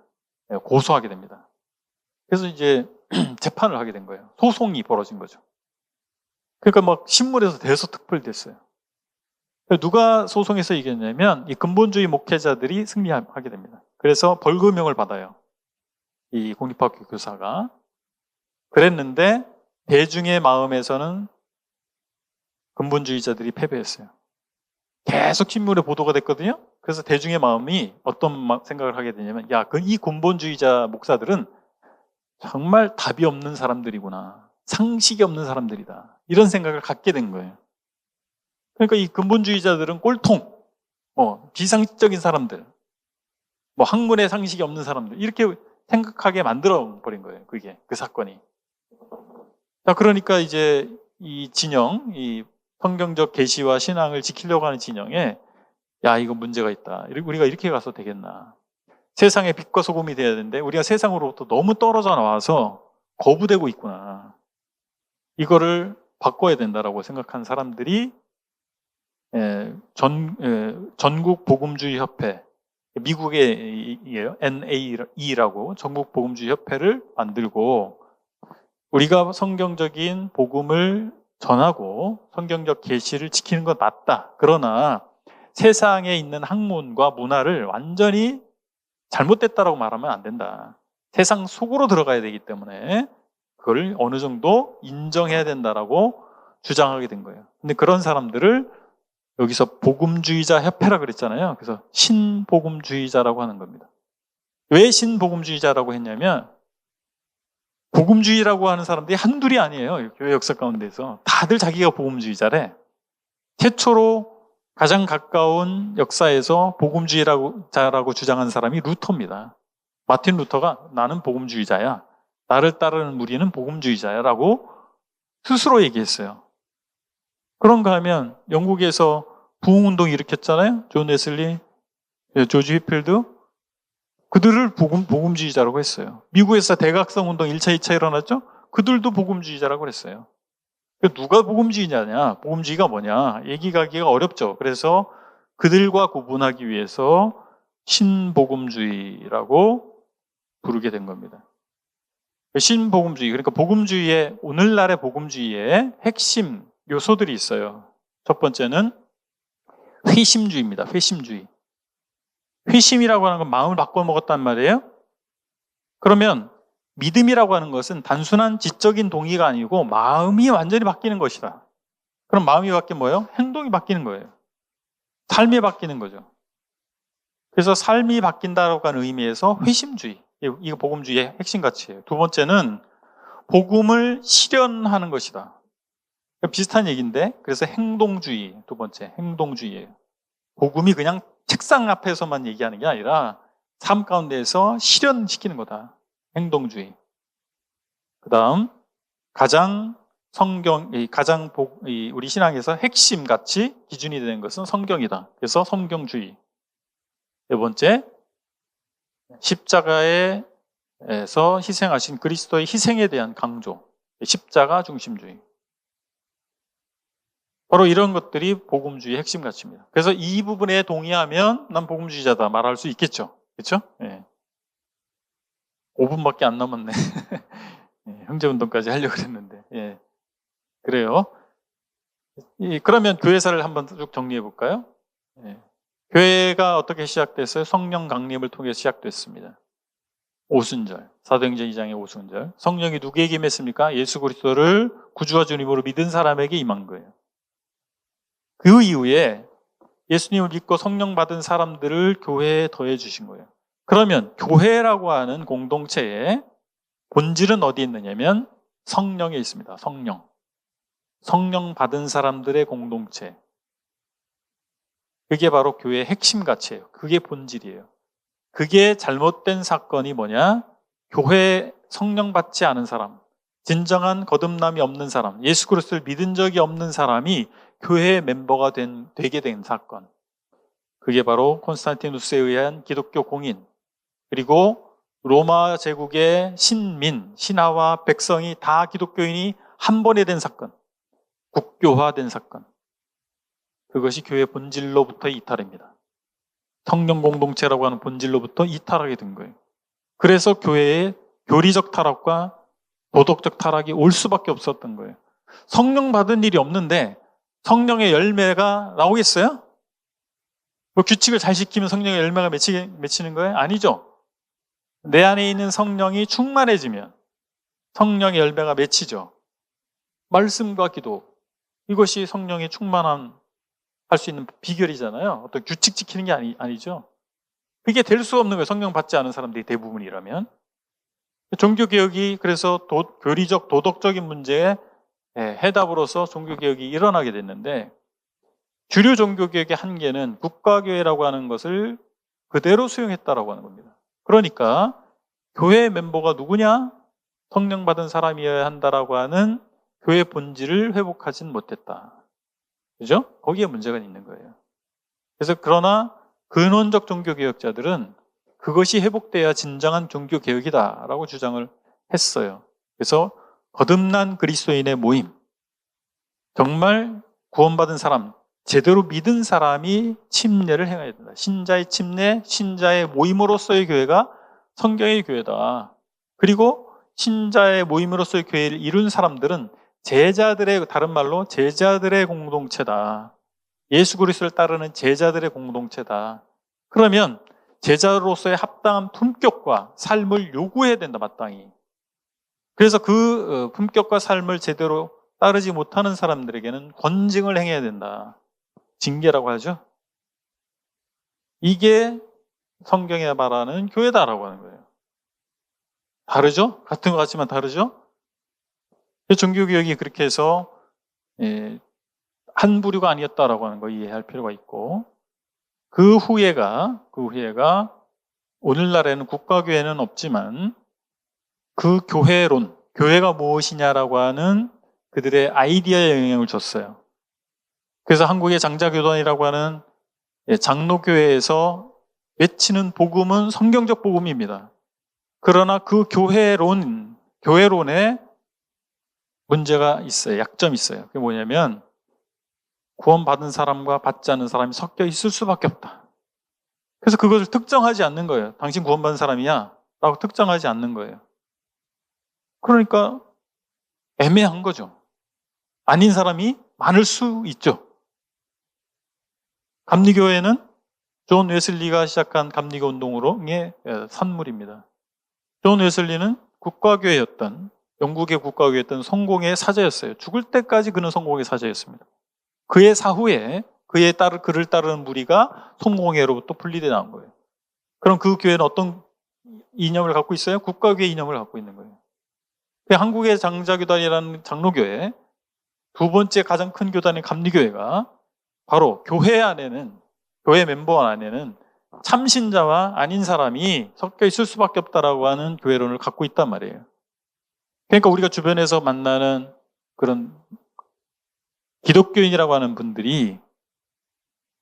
고소하게 됩니다. 그래서 이제 재판을 하게 된 거예요. 소송이 벌어진 거죠. 그러니까 막 신문에서 대서특필됐어요. 누가 소송에서 이겼냐면 이 근본주의 목회자들이 승리하게 됩니다. 그래서 벌금형을 받아요. 이 공립학교 교사가. 그랬는데 대중의 마음에서는 근본주의자들이 패배했어요. 계속 신문에 보도가 됐거든요. 그래서 대중의 마음이 어떤 생각을 하게 되냐면 이 근본주의자 목사들은 정말 답이 없는 사람들이구나. 상식이 없는 사람들이다. 이런 생각을 갖게 된 거예요. 그러니까 이 근본주의자들은 꼴통, 비상식적인 사람들, 학문에 상식이 없는 사람들 이렇게 생각하게 만들어 버린 거예요. 그 사건이. 자, 그러니까 이제 이 진영, 이 성경적 계시와 신앙을 지키려고 하는 진영에 이거 문제가 있다. 우리가 이렇게 가서 되겠나. 세상의 빛과 소금이 돼야 되는데 우리가 세상으로부터 너무 떨어져 나와서 거부되고 있구나. 이거를 바꿔야 된다라고 생각한 사람들이 전국 복음주의 협회, 미국의 NAE라고 전국 복음주의 협회를 만들고 우리가 성경적인 복음을 전하고 성경적 계시를 지키는 건 맞다. 그러나 세상에 있는 학문과 문화를 완전히 잘못됐다라고 말하면 안 된다. 세상 속으로 들어가야 되기 때문에 그걸 어느 정도 인정해야 된다라고 주장하게 된 거예요. 근데 그런 사람들을 여기서 복음주의자 협회라 그랬잖아요. 그래서 신복음주의자라고 하는 겁니다. 왜 신복음주의자라고 했냐면 복음주의라고 하는 사람들이 한둘이 아니에요. 교회 역사 가운데서 다들 자기가 복음주의자래. 최초로 가장 가까운 역사에서 복음주의자라고 주장한 사람이 루터입니다. 마틴 루터가 나는 복음주의자야. 나를 따르는 무리는 복음주의자야 라고 스스로 얘기했어요. 그런가 하면 영국에서 부흥운동 일으켰잖아요. 존 웨슬리, 조지 휘필드. 그들을 복음주의자라고 했어요. 미국에서 대각성 운동 1차, 2차 일어났죠? 그들도 복음주의자라고 그랬어요. 누가 복음주의냐냐? 복음주의가 뭐냐? 얘기하기가 어렵죠. 그래서 그들과 구분하기 위해서 신복음주의라고 부르게 된 겁니다. 신복음주의, 그러니까 복음주의의, 오늘날의 복음주의의 핵심 요소들이 있어요. 첫 번째는 회심주의입니다. 회심주의. 회심이라고 하는 건 마음을 바꿔먹었단 말이에요. 그러면 믿음이라고 하는 것은 단순한 지적인 동의가 아니고 마음이 완전히 바뀌는 것이다. 그럼 마음이 바뀌면 뭐예요? 행동이 바뀌는 거예요. 삶이 바뀌는 거죠. 그래서 삶이 바뀐다고 하는 의미에서 회심주의. 이거 복음주의의 핵심 가치예요. 두 번째는 복음을 실현하는 것이다. 비슷한 얘기인데, 그래서 행동주의. 두 번째, 행동주의예요. 복음이 그냥 책상 앞에서만 얘기하는 게 아니라 삶 가운데에서 실현시키는 거다. 행동주의. 그 다음, 우리 신앙에서 핵심 가치 기준이 되는 것은 성경이다. 그래서 성경주의. 네 번째, 십자가에서 희생하신 그리스도의 희생에 대한 강조. 십자가 중심주의. 바로 이런 것들이 복음주의의 핵심 가치입니다. 그래서 이 부분에 동의하면 난 복음주의자다 말할 수 있겠죠. 그렇죠? 예. 5분밖에 안 남았네. 예, 형제운동까지 하려고 그랬는데. 예. 그래요. 그러면 교회사를 한번 쭉 정리해 볼까요? 예. 교회가 어떻게 시작됐어요? 성령 강림을 통해 시작됐습니다. 오순절, 사도행전 2장의 오순절. 성령이 누구에게 임했습니까? 예수 그리스도를 구주와 주님으로 믿은 사람에게 임한 거예요. 그 이후에 예수님을 믿고 성령 받은 사람들을 교회에 더해 주신 거예요. 그러면 교회라고 하는 공동체의 본질은 어디에 있느냐면 성령에 있습니다. 성령 받은 사람들의 공동체. 그게 바로 교회의 핵심 가치예요. 그게 본질이에요. 그게 잘못된 사건이 뭐냐? 교회에 성령 받지 않은 사람, 진정한 거듭남이 없는 사람, 예수 그리스도를 믿은 적이 없는 사람이 교회의 멤버가 되게 된 사건. 그게 바로 콘스탄티누스에 의한 기독교 공인, 그리고 로마 제국의 신민, 신하와 백성이 다 기독교인이 한 번에 된 사건, 국교화된 사건. 그것이 교회의 본질로부터 이탈입니다. 성령 공동체라고 하는 본질로부터 이탈하게 된 거예요. 그래서 교회의 교리적 타락과 도덕적 타락이 올 수밖에 없었던 거예요. 성령 받은 일이 없는데 성령의 열매가 나오겠어요? 뭐 규칙을 잘 지키면 성령의 열매가 맺히는 거예요? 아니죠. 내 안에 있는 성령이 충만해지면 성령의 열매가 맺히죠. 말씀과 기도, 이것이 성령의 충만한 할 수 있는 비결이잖아요. 어떤 규칙 지키는 게 아니죠. 그게 될 수 없는 거예요. 성령 받지 않은 사람들이 대부분이라면. 종교개혁이 그래서 교리적, 도덕적인 문제에 해답으로서 종교개혁이 일어나게 됐는데, 주류 종교개혁의 한계는 국가교회라고 하는 것을 그대로 수용했다라고 하는 겁니다. 그러니까 교회 멤버가 누구냐? 성령 받은 사람이어야 한다라고 하는 교회 본질을 회복하진 못했다. 그죠? 거기에 문제가 있는 거예요. 그래서 그러나 근원적 종교개혁자들은 그것이 회복돼야 진정한 종교개혁이다라고 주장을 했어요. 그래서 거듭난 그리스도인의 모임, 정말 구원받은 사람, 제대로 믿은 사람이 침례를 행해야 된다. 신자의 침례, 신자의 모임으로서의 교회가 성경의 교회다. 그리고 신자의 모임으로서의 교회를 이룬 사람들은 다른 말로 제자들의 공동체다. 예수 그리스도를 따르는 제자들의 공동체다. 그러면 제자로서의 합당한 품격과 삶을 요구해야 된다, 마땅히. 그래서 그 품격과 삶을 제대로 따르지 못하는 사람들에게는 권징을 행해야 된다. 징계라고 하죠. 이게 성경에 말하는 교회다라고 하는 거예요. 다르죠? 같은 것 같지만 다르죠? 종교개혁이 그렇게 해서 한 부류가 아니었다라고 하는 거 이해할 필요가 있고, 그 후예가 오늘날에는 국가교회는 없지만 그 교회가 무엇이냐라고 하는 그들의 아이디어에 영향을 줬어요. 그래서 한국의 장자교단이라고 하는 장로교회에서 외치는 복음은 성경적 복음입니다. 그러나 그 교회론에 문제가 있어요. 약점이 있어요. 그게 뭐냐면 구원받은 사람과 받지 않는 사람이 섞여 있을 수밖에 없다. 그래서 그것을 특정하지 않는 거예요. 당신 구원받은 사람이야? 라고 특정하지 않는 거예요. 그러니까 애매한 거죠. 아닌 사람이 많을 수 있죠. 감리교회는 존 웨슬리가 시작한 감리교 운동으로의 산물입니다. 존 웨슬리는 국가교회였던, 영국의 국가교회였던 성공의 사자였어요. 죽을 때까지 그는 성공의 사자였습니다. 그의 사후에 그를 따르는 무리가 성공회로부터 분리되어 나온 거예요. 그럼 그 교회는 어떤 이념을 갖고 있어요? 국가교회 이념을 갖고 있는 거예요. 한국의 장자교단이라는 장로교회, 두 번째 가장 큰 교단인 감리교회가 바로 교회 멤버 안에는 참신자와 아닌 사람이 섞여 있을 수밖에 없다라고 하는 교회론을 갖고 있단 말이에요. 그러니까 우리가 주변에서 만나는 그런 기독교인이라고 하는 분들이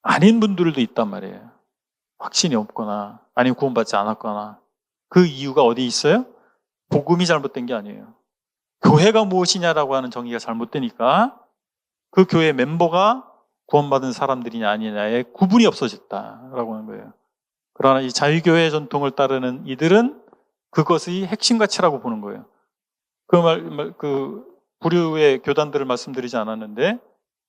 아닌 분들도 있단 말이에요. 확신이 없거나 아니면 구원받지 않았거나. 그 이유가 어디 있어요? 복음이 잘못된 게 아니에요. 교회가 무엇이냐라고 하는 정의가 잘못되니까 그 교회 멤버가 구원받은 사람들이냐 아니냐에 구분이 없어졌다라고 하는 거예요. 그러나 이 자유교회 전통을 따르는 이들은 그것의 핵심 가치라고 보는 거예요. 그 부류의 교단들을 말씀드리지 않았는데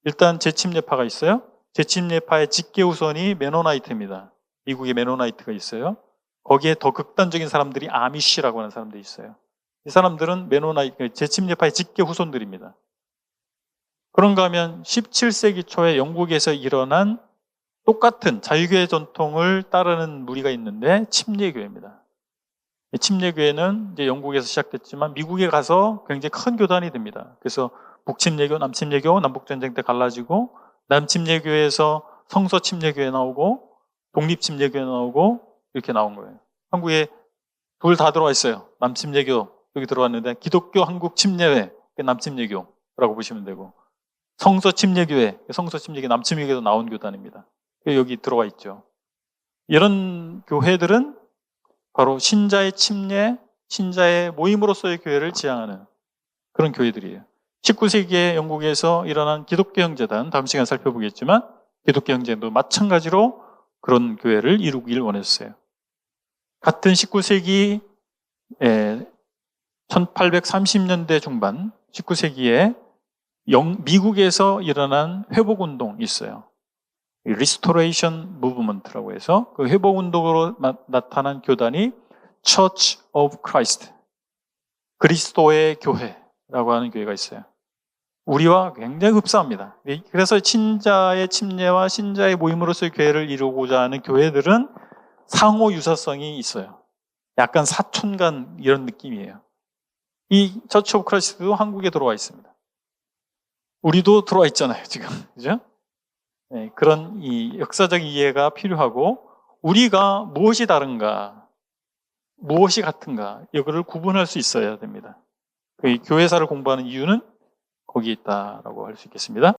일단 재침례파가 있어요. 재침례파의 직계우선이 메노나이트입니다. 미국에 메노나이트가 있어요. 거기에 더 극단적인 사람들이 아미쉬라고 하는 사람들이 있어요. 이 사람들은 재침례파의 직계 후손들입니다. 그런가 하면 17세기 초에 영국에서 일어난 똑같은 자유교회 전통을 따르는 무리가 있는데 침례교회입니다. 침례교회는 이제 영국에서 시작됐지만 미국에 가서 굉장히 큰 교단이 됩니다. 그래서 북침례교, 남침례교, 남북전쟁 때 갈라지고 남침례교회에서 성서침례교회 나오고 독립침례교회 나오고 이렇게 나온 거예요. 한국에 둘 다 들어와 있어요. 남침례교 여기 들어왔는데 기독교 한국침례회 남침례교라고 보시면 되고 성서침례교회, 성서침례교, 남침례교에서 나온 교단입니다. 여기 들어와 있죠. 이런 교회들은 바로 신자의 침례, 신자의 모임으로서의 교회를 지향하는 그런 교회들이에요. 19세기에 영국에서 일어난 기독교 형제단, 다음 시간에 살펴보겠지만 기독교 형제도 마찬가지로 그런 교회를 이루길 원했어요. 같은 19세기 1830년대 중반 19세기에 미국에서 일어난 회복운동이 있어요. 리스토레이션 무브먼트라고 해서 그 회복운동으로 나타난 교단이 Church of Christ, 그리스도의 교회라고 하는 교회가 있어요. 우리와 굉장히 흡사합니다. 그래서 신자의 침례와 신자의 모임으로서의 교회를 이루고자 하는 교회들은 상호 유사성이 있어요. 약간 사촌간 이런 느낌이에요. 이 처치 오브 크라이스트도 한국에 들어와 있습니다. 우리도 들어와 있잖아요, 지금. 그죠? 네, 그런 이 역사적 이해가 필요하고 우리가 무엇이 다른가, 무엇이 같은가 이거를 구분할 수 있어야 됩니다. 교회사를 공부하는 이유는 거기에 있다라고 할 수 있겠습니다.